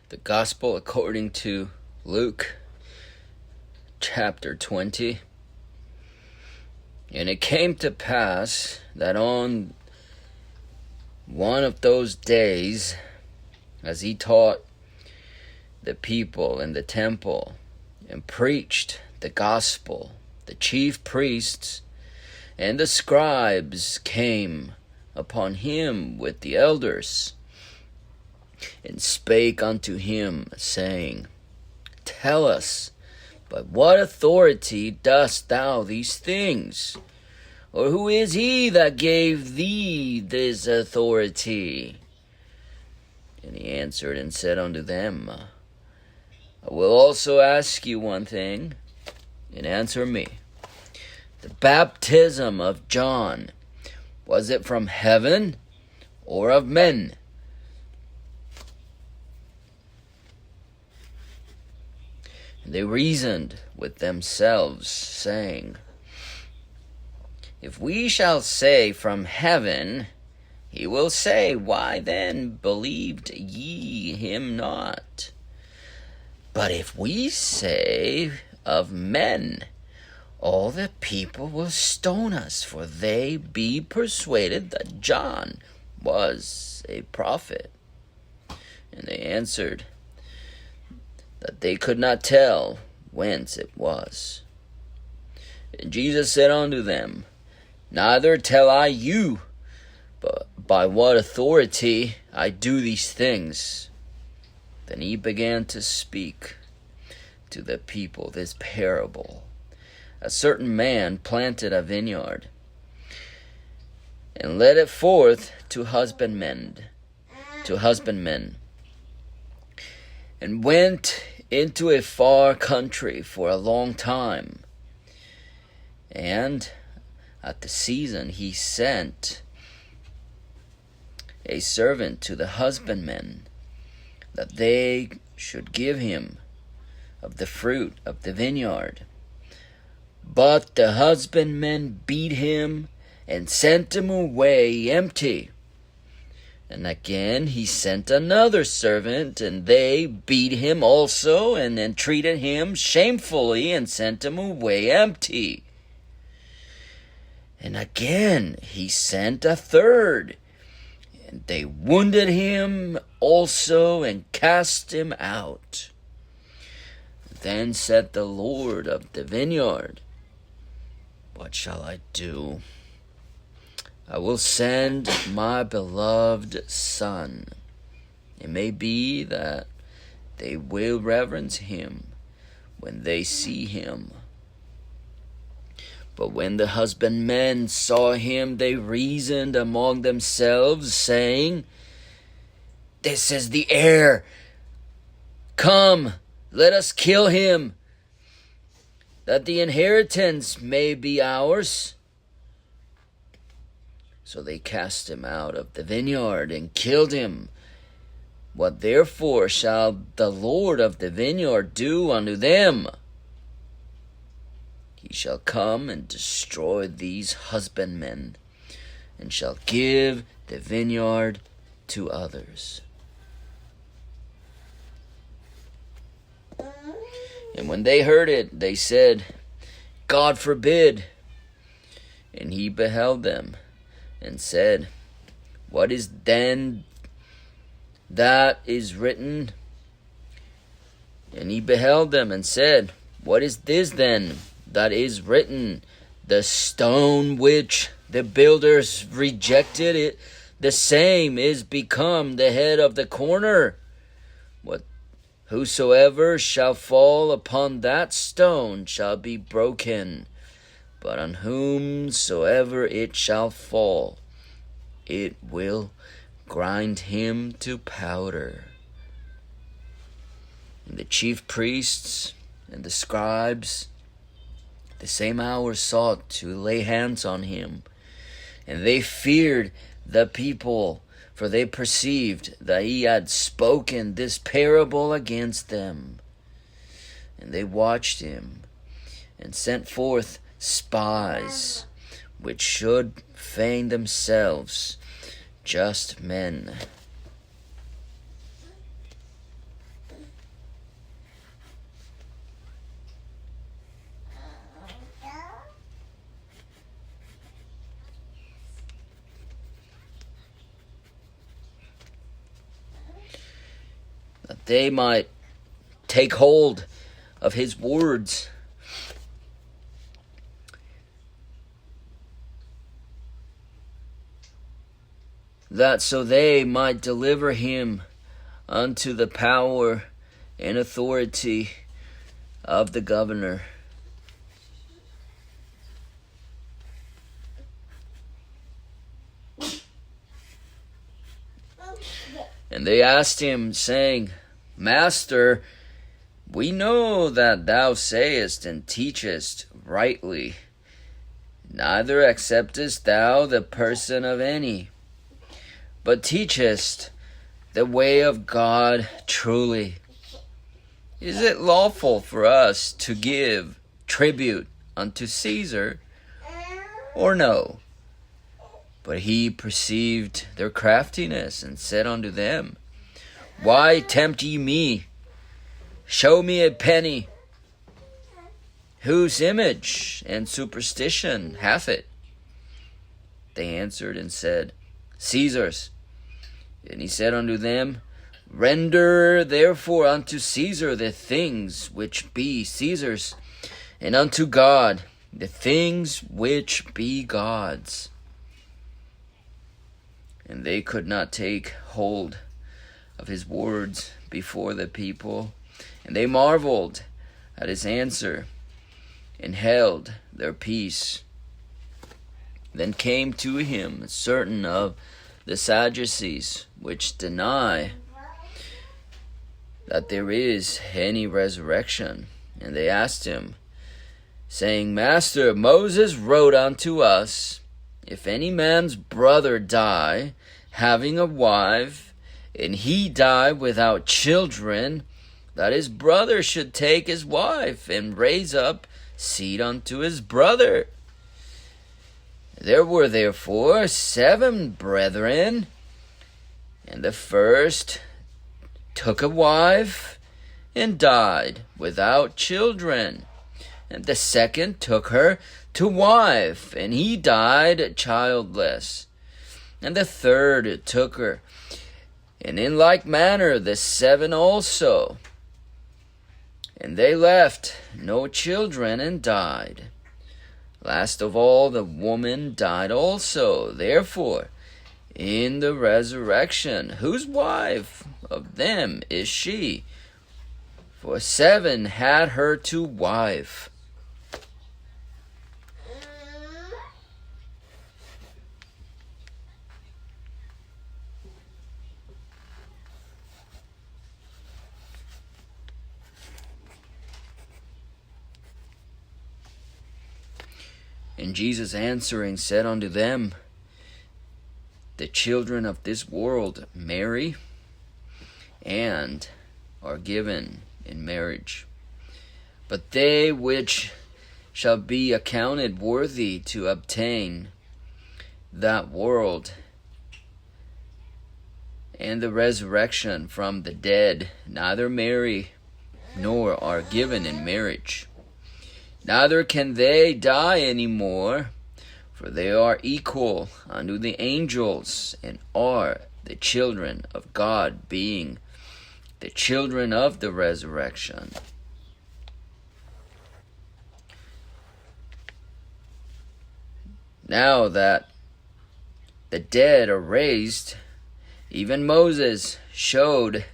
The Gospel according to Luke, chapter 20. And it came to pass that on one of those days, as he taught the people in the temple and preached the gospel, the chief priests and the scribes came upon him with the elders, and spake unto him, saying, Tell us, by what authority dost thou these things? Or who is he that gave thee this authority? And he answered and said unto them, I will also ask you one thing, and answer me. The baptism of John, was it from heaven or of men? And they reasoned with themselves, saying, If we shall say from heaven, he will say, Why then believed ye him not? But if we say of men, all the people will stone us, for they be persuaded that John was a prophet. And they answered that they could not tell whence it was. And Jesus said unto them, Neither tell I you, but by what authority I do these things. Then he began to speak to the people this parable. A certain man planted a vineyard, and led it forth to husbandmen, and went into a far country for a long time. And at the season he sent a servant to the husbandmen, that they should give him of the fruit of the vineyard. But the husbandmen beat him and sent him away empty. And again he sent another servant, and they beat him also, and entreated him shamefully, and sent him away empty. And again he sent a third, and they wounded him also, and cast him out. Then said the Lord of the vineyard, What shall I do? I will send my beloved son. It may be that they will reverence him when they see him. But when the husbandmen saw him, they reasoned among themselves, saying, This is the heir. Come, let us kill him, that the inheritance may be ours. So they cast him out of the vineyard and killed him. What therefore shall the Lord of the vineyard do unto them? He shall come and destroy these husbandmen, and shall give the vineyard to others. And when they heard it, they said, God forbid. And he beheld them, and said, What is then that is written? And he beheld them, and said, What is this then that is written? The stone which the builders rejected, it the same is become the head of the corner. Whosoever shall fall upon that stone shall be broken, but on whomsoever it shall fall, it will grind him to powder. And the chief priests and the scribes the same hour sought to lay hands on him, and they feared the people, for they perceived that he had spoken this parable against them. And they watched him, and sent forth spies, which should feign themselves just men. they might take hold of his words. That so they might deliver him unto the power and authority of the governor. And they asked him, saying, Master, we know that thou sayest and teachest rightly, neither acceptest thou the person of any, but teachest the way of God truly. Is it lawful for us to give tribute unto Caesar, or no? But he perceived their craftiness, and said unto them, Why tempt ye me? Show me a penny. Whose image and superstition hath it? They answered and said, Caesar's. And he said unto them, Render therefore unto Caesar the things which be Caesar's, and unto God the things which be God's. And they could not take hold of his words before the people, and they marveled at his answer, and held their peace. Then came to him certain of the Sadducees, which deny that there is any resurrection. And they asked him, saying, Master, Moses wrote unto us, If any man's brother die, having a wife, and he die without children, that his brother should take his wife, and raise up seed unto his brother. There were therefore 7 brethren, and the first took a wife, and died without children. And the second took her to wife, and he died childless. And the third took her, and in like manner the 7 also. And they left no children, and died. Last of all, the woman died also. Therefore, in the resurrection, whose wife of them is she? For 7 had her to wife. And Jesus answering said unto them, The children of this world marry, and are given in marriage. But they which shall be accounted worthy to obtain that world and the resurrection from the dead neither marry nor are given in marriage. Neither can they die any more, for they are equal unto the angels, and are the children of God, being the children of the resurrection. Now that the dead are raised, even Moses showed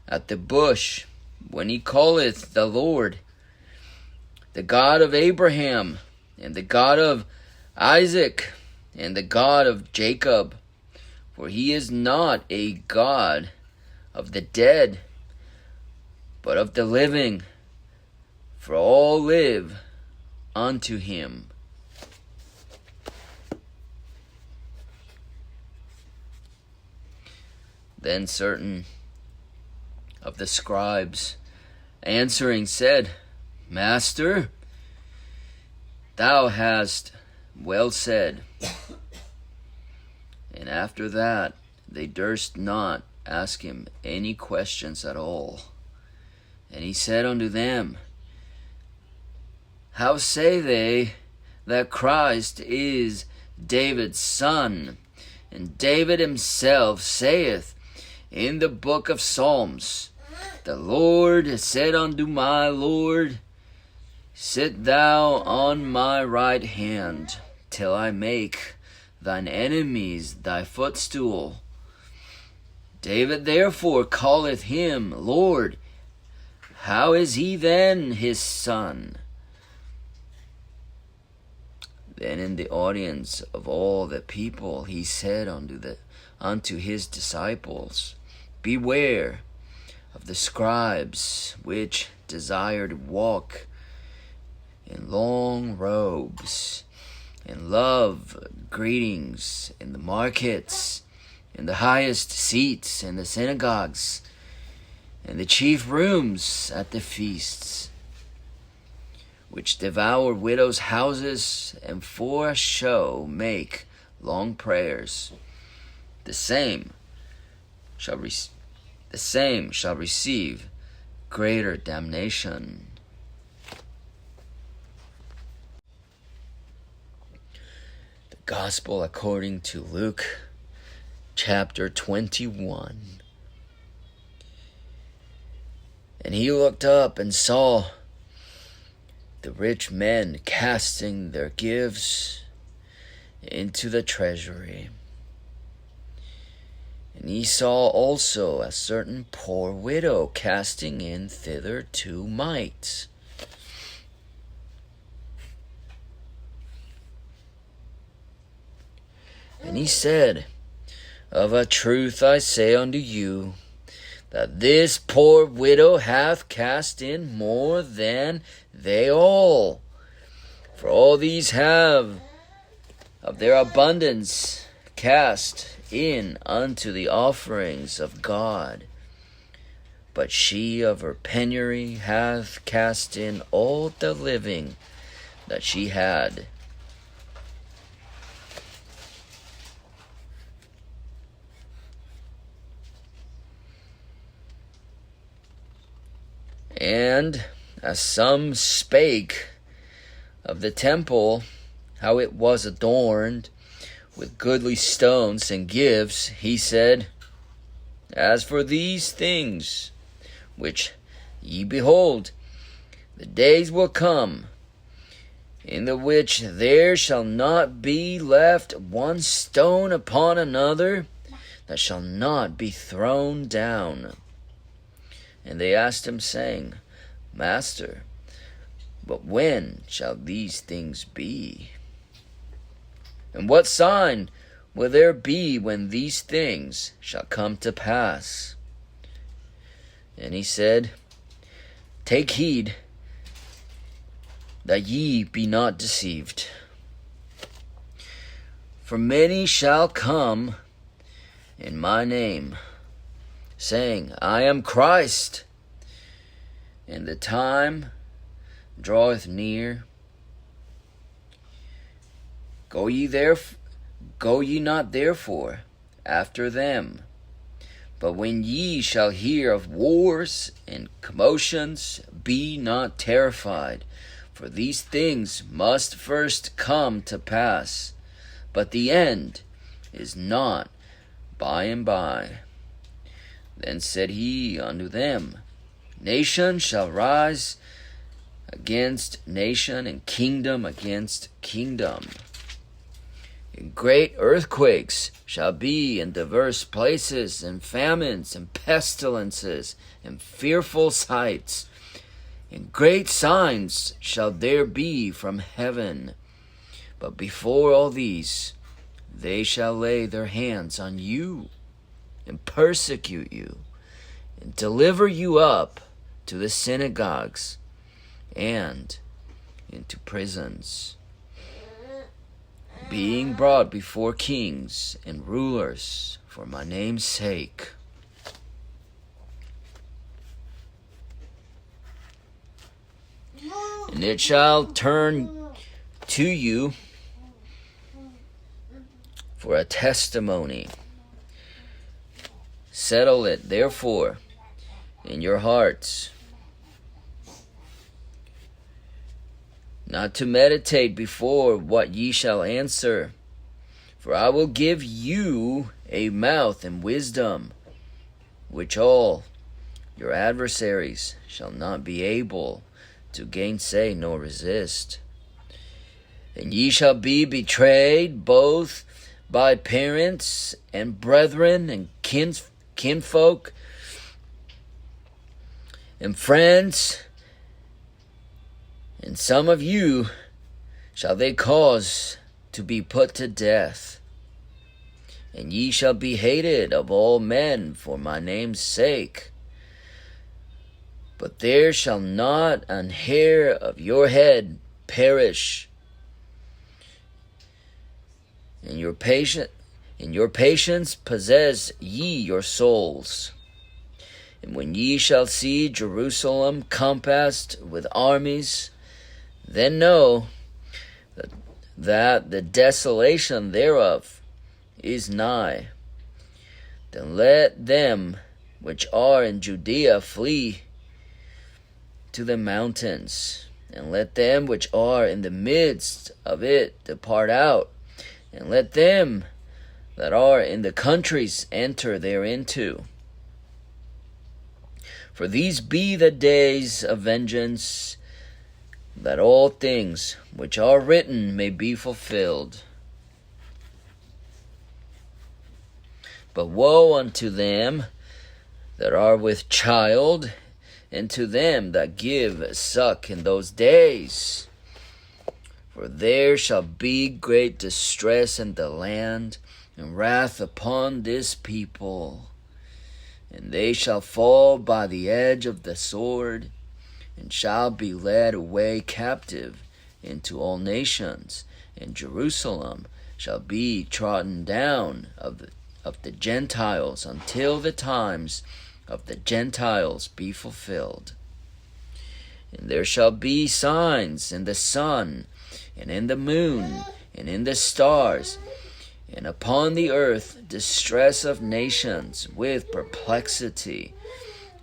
at the bush, when he calleth the Lord, the God of Abraham, and the God of Isaac, and the God of Jacob. For he is not a God of the dead, but of the living, for all live unto him. Then certain of the scribes answering said, Master, thou hast well said. And after that they durst not ask him any questions at all. And he said unto them, How say they that Christ is David's son? And David himself saith in the book of Psalms, The Lord said unto my Lord, Sit thou on my right hand, till I make thine enemies thy footstool. David therefore calleth him Lord. How is he then his son? Then in the audience of all the people he said unto his disciples, Beware of the scribes which desire to walk in long robes, and love greetings in the markets, in the highest seats in the synagogues, and the chief rooms at the feasts, which devour widows' houses, and for a show make long prayers. The same shall receive greater damnation. The Gospel according to Luke, chapter 21. And he looked up and saw the rich men casting their gifts into the treasury. And he saw also a certain poor widow casting in thither 2 mites. And he said, Of a truth I say unto you, that this poor widow hath cast in more than they all. For all these have of their abundance cast in unto the offerings of God. But she of her penury hath cast in all the living that she had. And as some spake of the temple, how it was adorned with goodly stones and gifts, he said, As for these things which ye behold, the days will come, in the which there shall not be left one stone upon another that shall not be thrown down. And they asked him, saying, Master, but when shall these things be? And what sign will there be when these things shall come to pass? And he said, Take heed that ye be not deceived. For many shall come in my name, saying, I am Christ, and the time draweth near. Go ye not therefore after them. But when ye shall hear of wars and commotions, be not terrified, for these things must first come to pass, but the end is not by and by. Then said he unto them, Nation shall rise against nation, and kingdom against kingdom. And great earthquakes shall be in divers places, and famines, and pestilences, and fearful sights. And great signs shall there be from heaven. But before all these, they shall lay their hands on you, and persecute you, and deliver you up to the synagogues, and into prisons, being brought before kings and rulers for my name's sake. And it shall turn to you for a testimony. Settle it, therefore, in your hearts, not to meditate before what ye shall answer. For I will give you a mouth and wisdom, which all Your adversaries shall not be able to gainsay nor resist. And ye shall be betrayed both by parents and brethren and kinfolk and friends, and some of you shall they cause to be put to death. And ye shall be hated of all men for my name's sake. But there shall not an hair of your head perish. In your patience possess ye your souls. And when ye shall see Jerusalem compassed with armies, then know that the desolation thereof is nigh. Then let them which are in Judea flee to the mountains, and let them which are in the midst of it depart out, and let them that are in the countries enter thereinto. For these be the days of vengeance, that all things which are written may be fulfilled. But woe unto them that are with child, and to them that give suck in those days. For there shall be great distress in the land, and wrath upon this people. And they shall fall by the edge of the sword, and shall be led away captive into all nations. And Jerusalem shall be trodden down of the Gentiles, until the times of the Gentiles be fulfilled. And there shall be signs in the sun, and in the moon, and in the stars, and upon the earth distress of nations with perplexity,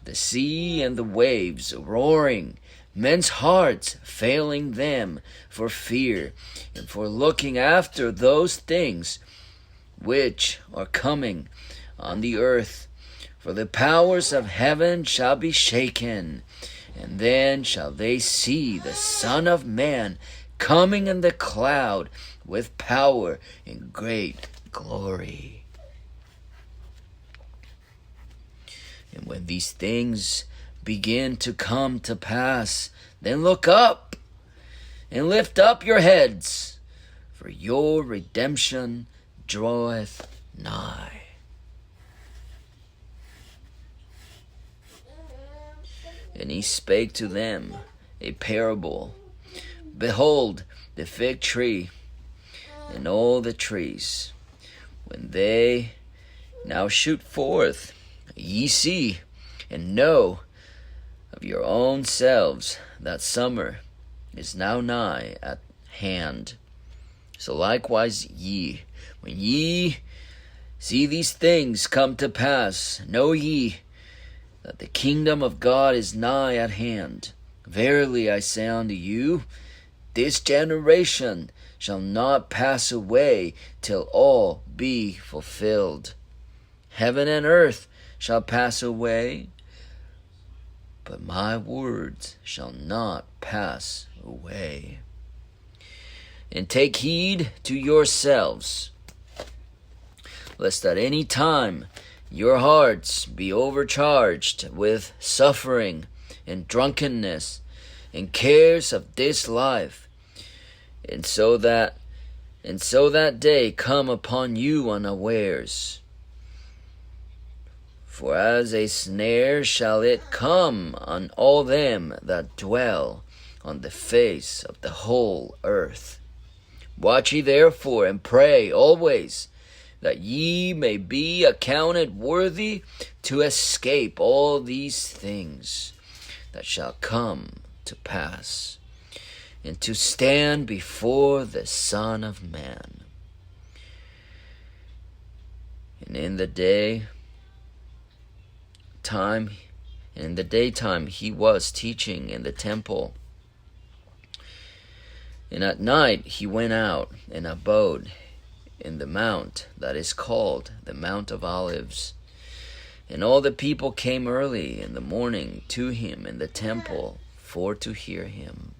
the sea and the waves roaring, men's hearts failing them for fear, and for looking after those things which are coming on the earth. For the powers of heaven shall be shaken, and then shall they see the Son of Man coming in the cloud with power and great glory. And when these things begin to come to pass, then look up and lift up your heads, for your redemption draweth nigh. And he spake to them a parable. Behold, the fig tree and all the trees, when they now shoot forth, ye see and know of your own selves that summer is now nigh at hand. So likewise ye, when ye see these things come to pass, know ye that the kingdom of God is nigh at hand. Verily I say unto you, this generation shall not pass away till all be fulfilled. Heaven and earth shall pass away, but my words shall not pass away. And take heed to yourselves, lest at any time your hearts be overcharged with suffering and drunkenness and cares of this life, and so that day come upon you unawares. For as a snare shall it come on all them that dwell on the face of the whole earth. Watch ye therefore, and pray always, that ye may be accounted worthy to escape all these things that shall come to pass, and to stand before the Son of Man. And in the daytime he was teaching in the temple, and at night he went out and abode in the mount that is called the Mount of Olives. And all the people came early in the morning to him in the temple for to hear him.